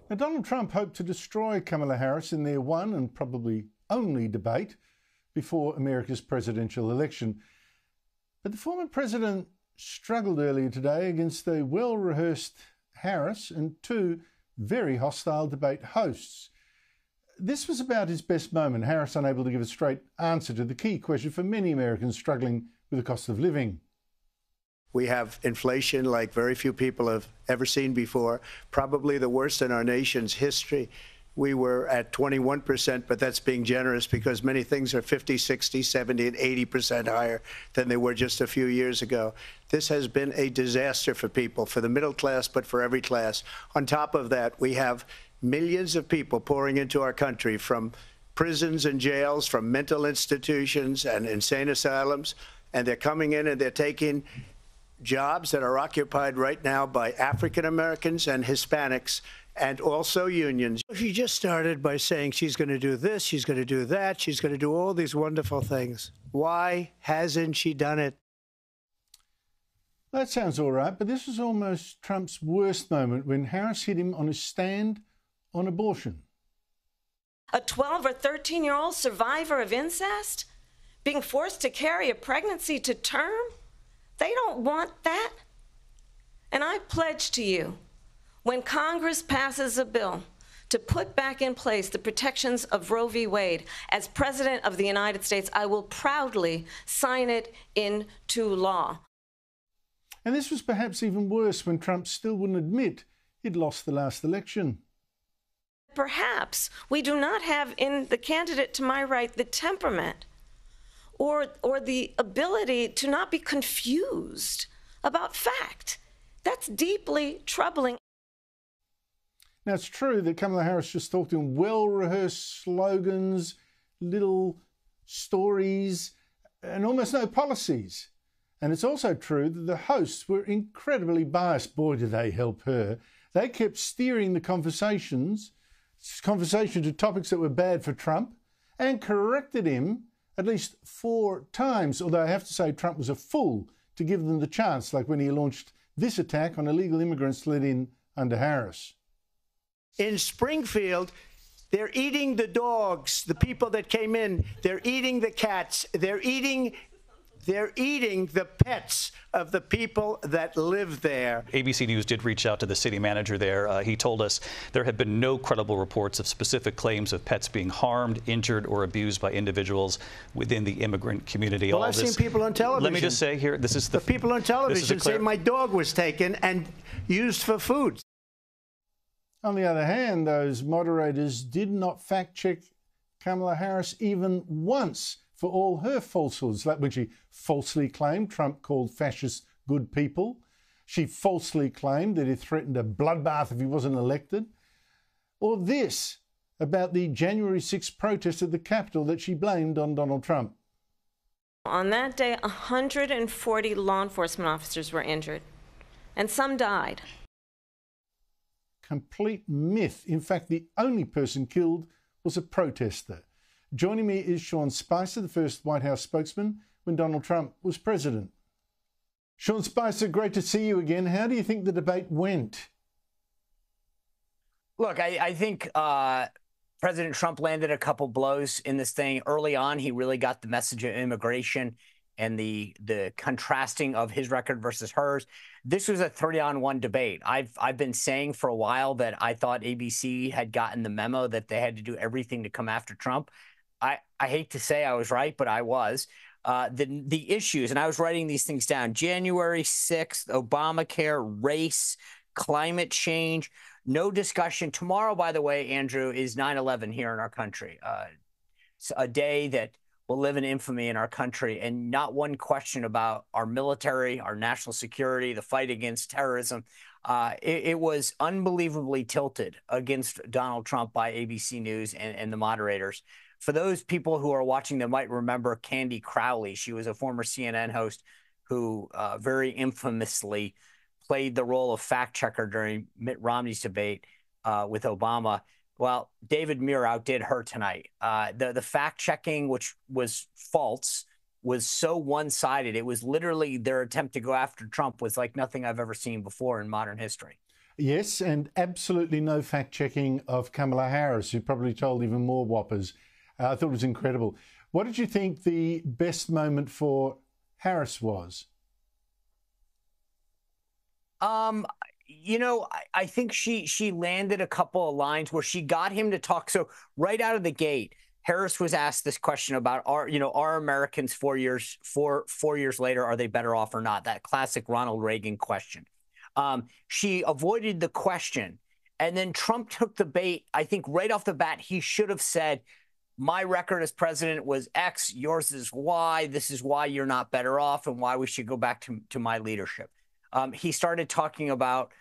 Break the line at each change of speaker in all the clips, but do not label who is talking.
Now, Donald Trump hoped to destroy Kamala Harris in their one and probably only debate before America's presidential election. But the former president struggled earlier today against a well-rehearsed Harris and two very hostile debate hosts. This was about his best moment, Harris unable to give a straight answer to the key question for many Americans struggling with the cost of living.
We have inflation like very few people have ever seen before, probably the worst in our nation's history. We were at 21%, but that's being generous because many things are 50, 60, 70, and 80% higher than they were just a few years ago. This has been a disaster for people, for the middle class, but for every class. On top of that, we have millions of people pouring into our country from prisons and jails, from mental institutions and insane asylums, and they're coming in and they're taking jobs that are occupied right now by African Americans and Hispanics and also unions. She just started by saying she's going to do this, she's going to do that, she's going to do all these wonderful things. Why hasn't she done it?
That sounds all right, but this was almost Trump's worst moment when Harris hit him on his stand on abortion.
A 12 or 13-year-old survivor of incest being forced to carry a pregnancy to term? They don't want that. And I pledge to you, when Congress passes a bill to put back in place the protections of Roe v. Wade, as President of the United States, I will proudly sign it into law.
And this was perhaps even worse when Trump still wouldn't admit he'd lost the last election.
Perhaps we do not have in the candidate to my right the temperament or the ability to not be confused about fact. That's deeply troubling.
Now, it's true that Kamala Harris just talked in well-rehearsed slogans, little stories, and almost no policies. And it's also true that the hosts were incredibly biased. Boy, did they help her. They kept steering the conversation to topics that were bad for Trump and corrected him at least 4 times, although I have to say Trump was a fool to give them the chance, like when he launched this attack on illegal immigrants let in under Harris.
In Springfield, they're eating the dogs, the people that came in. They're eating the cats. They're eating the pets of the people that live there.
ABC News did reach out to the city manager there. He told us there have been no credible reports of specific claims of pets being harmed, injured, or abused by individuals within the immigrant community.
Well, I've seen people on television.
Let me just say here, this is the
people on television say my dog was taken and used for food.
On the other hand, those moderators did not fact-check Kamala Harris even once for all her falsehoods, like when she falsely claimed Trump called fascists good people. She falsely claimed that he threatened a bloodbath if he wasn't elected. Or this about the January 6th protest at the Capitol that she blamed on Donald Trump.
On that day, 140 law enforcement officers were injured, and some died.
Complete myth. In fact, the only person killed was a protester. Joining me is Sean Spicer, the first White House spokesman when Donald Trump was president. Sean Spicer, great to see you again. How do you think the debate went?
Look, I think President Trump landed a couple blows in this thing. Early on, he really got the message of immigration and the contrasting of his record versus hers. This was a 3-on-1 debate. I've been saying for a while that I thought ABC had gotten the memo that they had to do everything to come after Trump. I hate to say I was right, but I was. The issues, and I was writing these things down: January 6th, Obamacare, race, climate change, no discussion. Tomorrow, by the way, Andrew, is 9/11 here in our country. It's a day that will live in infamy in our country, and not one question about our military, our national security, the fight against terrorism. It was unbelievably tilted against Donald Trump by ABC News and the moderators. For those people who are watching that might remember Candy Crowley, she was a former CNN host who very infamously played the role of fact checker during Mitt Romney's debate with Obama. Well, David Muir outdid her tonight. The fact checking, which was false, was so one-sided. It was literally their attempt to go after Trump was like nothing I've ever seen before in modern history.
Yes, and absolutely no fact-checking of Kamala Harris, who probably told even more whoppers. I thought it was incredible. What did you think the best moment for Harris was?
You know, I think she landed a couple of lines where she got him to talk. So right out of the gate, Harris was asked this question about are Americans 4 years later, are they better off or not? That classic Ronald Reagan question. She avoided the question, and then Trump took the bait. I think right off the bat, he should have said, my record as president was X, yours is Y. This is why you're not better off and why we should go back to my leadership. He started talking about,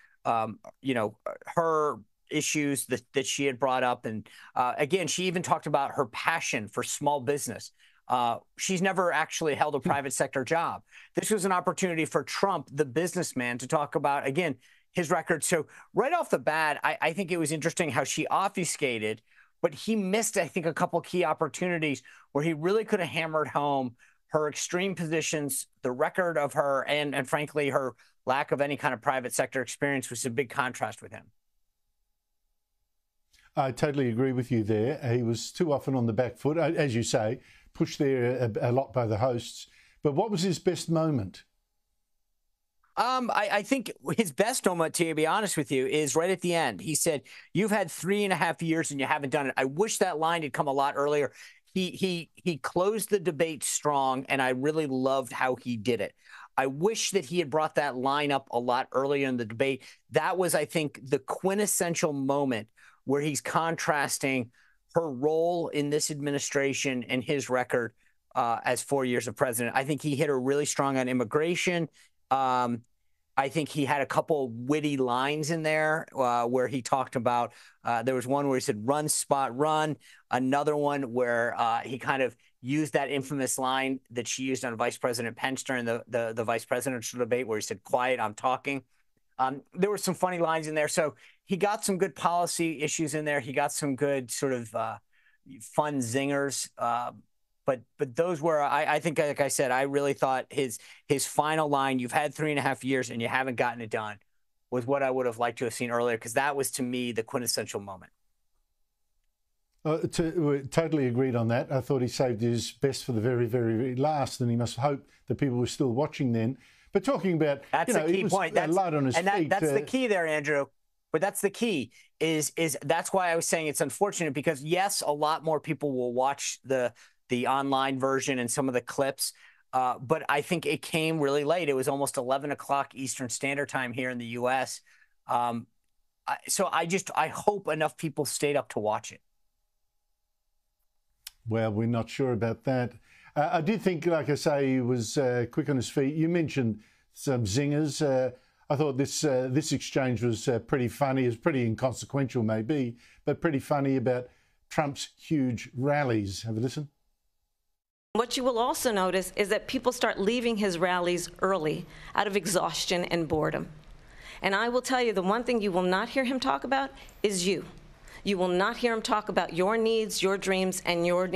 her issues that she had brought up. And again, she even talked about her passion for small business. She's never actually held a private sector job. This was an opportunity for Trump, the businessman, to talk about, again, his record. So right off the bat, I think it was interesting how she obfuscated, but he missed, I think, a couple key opportunities where he really could have hammered home her extreme positions, the record of her, and frankly, her lack of any kind of private sector experience was a big contrast with him.
I totally agree with you there. He was too often on the back foot, as you say, pushed there a lot by the hosts. But what was his best moment?
I think his best moment, to be honest with you, is right at the end. He said, you've had 3.5 years and you haven't done it. I wish that line had come a lot earlier. He closed the debate strong, and I really loved how he did it. I wish that he had brought that line up a lot earlier in the debate. That was, I think, the quintessential moment where he's contrasting her role in this administration and his record as 4 years of president. I think he hit her really strong on immigration. I think he had a couple witty lines in there where he talked about, there was one where he said, run, spot, run. Another one where he kind of used that infamous line that she used on Vice President Pence during the vice presidential debate where he said, quiet, I'm talking. There were some funny lines in there. So he got some good policy issues in there. He got some good sort of fun zingers. But those were, I think, like I said, I really thought his final line, you've had 3.5 years and you haven't gotten it done, was what I would have liked to have seen earlier, because that was, to me, the quintessential moment.
Totally agreed on that. I thought he saved his best for the very, very, very last, and he must hope that people were still watching then. But talking about,
that's a key point. That's
light on his feet.
That's the key there, Andrew. But that's the key. Is that's why I was saying it's unfortunate, because yes, a lot more people will watch the online version and some of the clips, but I think it came really late. It was almost 11 o'clock Eastern Standard Time here in the U.S. So I hope enough people stayed up to watch it.
Well, we're not sure about that. I did think, like I say, he was quick on his feet. You mentioned some zingers. I thought this exchange was pretty funny. It was pretty inconsequential, maybe, but pretty funny about Trump's huge rallies. Have a listen.
What you will also notice is that people start leaving his rallies early out of exhaustion and boredom. And I will tell you, the one thing you will not hear him talk about is you. You will not hear him talk about your needs, your dreams, and your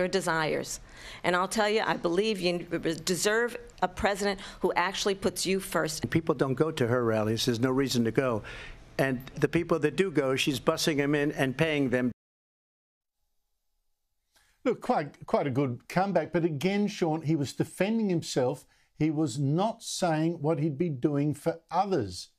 desires. And I'll tell you, I believe you deserve a president who actually puts you first.
People don't go to her rallies. There's no reason to go. And the people that do go, she's bussing them in and paying them.
Look, quite a good comeback. But again, Sean, he was defending himself. He was not saying what he'd be doing for others.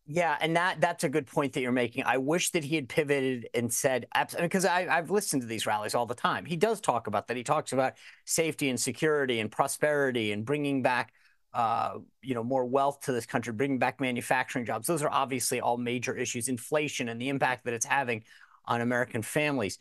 Yeah, and that's a good point that you're making. I wish that he had pivoted and said, because I've listened to these rallies all the time. He does talk about that. He talks about safety and security and prosperity and bringing back, more wealth to this country, bringing back manufacturing jobs. Those are obviously all major issues. Inflation and the impact that it's having on American families.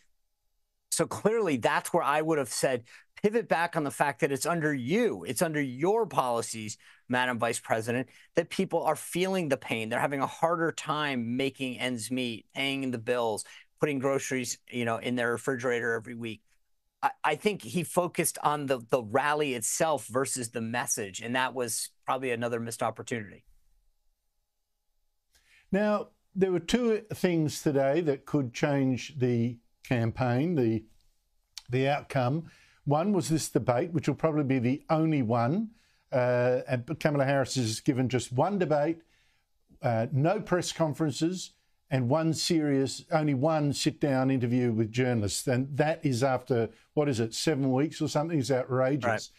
So clearly, that's where I would have said, pivot back on the fact that it's under you. It's under your policies, Madam Vice President, that people are feeling the pain. They're having a harder time making ends meet, paying the bills, putting groceries, in their refrigerator every week. I think he focused on the rally itself versus the message, and that was probably another missed opportunity.
Now, there were two things today that could change the campaign, the outcome. One was this debate, which will probably be the only one. And Kamala Harris is given just one debate. no press conferences, and only one sit-down interview with journalists. And that is after, 7 weeks or something? It's outrageous.
Right.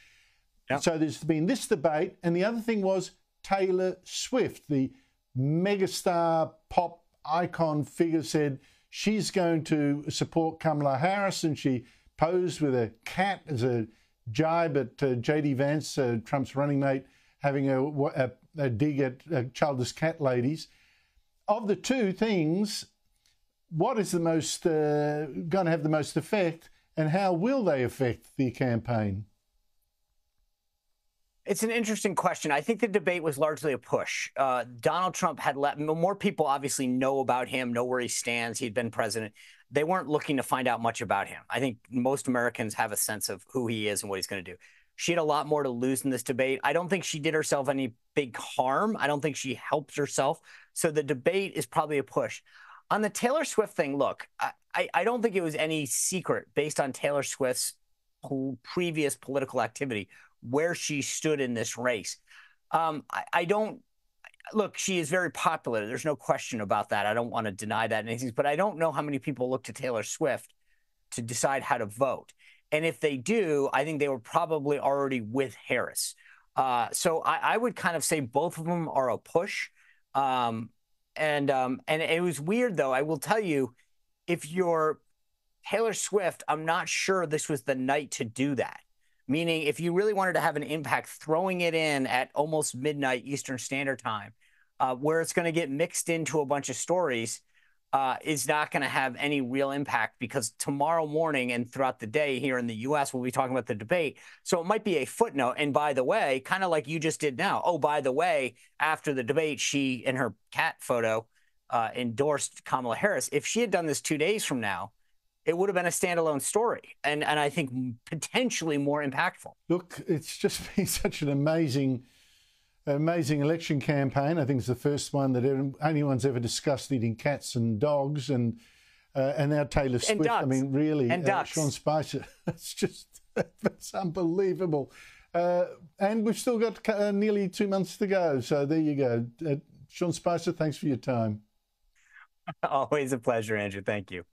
Yep.
So there's been this debate. And the other thing was Taylor Swift, the megastar pop icon figure, said she's going to support Kamala Harris, and she posed with a cat as a jibe at J.D. Vance, Trump's running mate, having a dig at childless cat ladies. Of the two things, what is the most going to have the most effect, and how will they affect the campaign?
It's an interesting question. I think the debate was largely a push. Donald Trump had let more people obviously know about him, know where he stands. He'd been president. They weren't looking to find out much about him. I think most Americans have a sense of who he is and what he's going to do. She had a lot more to lose in this debate. I don't think she did herself any big harm. I don't think she helped herself. So the debate is probably a push. On the Taylor Swift thing, look, I don't think it was any secret based on Taylor Swift's previous political activity where she stood in this race. I don't look, she is very popular. There's no question about that. I don't want to deny that anything, but I don't know how many people look to Taylor Swift to decide how to vote. And if they do, I think they were probably already with Harris. So I would kind of say both of them are a push. And it was weird, though. I will tell you, if you're Taylor Swift, I'm not sure this was the night to do that. Meaning, if you really wanted to have an impact, throwing it in at almost midnight Eastern Standard Time, where it's going to get mixed into a bunch of stories, is not going to have any real impact, because tomorrow morning and throughout the day here in the U.S., we'll be talking about the debate. So it might be a footnote. And by the way, kind of like you just did now. Oh, by the way, after the debate, she, in her cat photo, endorsed Kamala Harris. If she had done this 2 days from now, it would have been a standalone story, and I think potentially more impactful.
Look, it's just been such an amazing election campaign. I think it's the first one that anyone's ever discussed eating cats and dogs, and now Taylor Swift.
Ducks.
I mean, really,
and ducks.
Sean Spicer. That's unbelievable. And we've still got nearly 2 months to go. So there you go. Sean Spicer, thanks for your time.
Always a pleasure, Andrew. Thank you.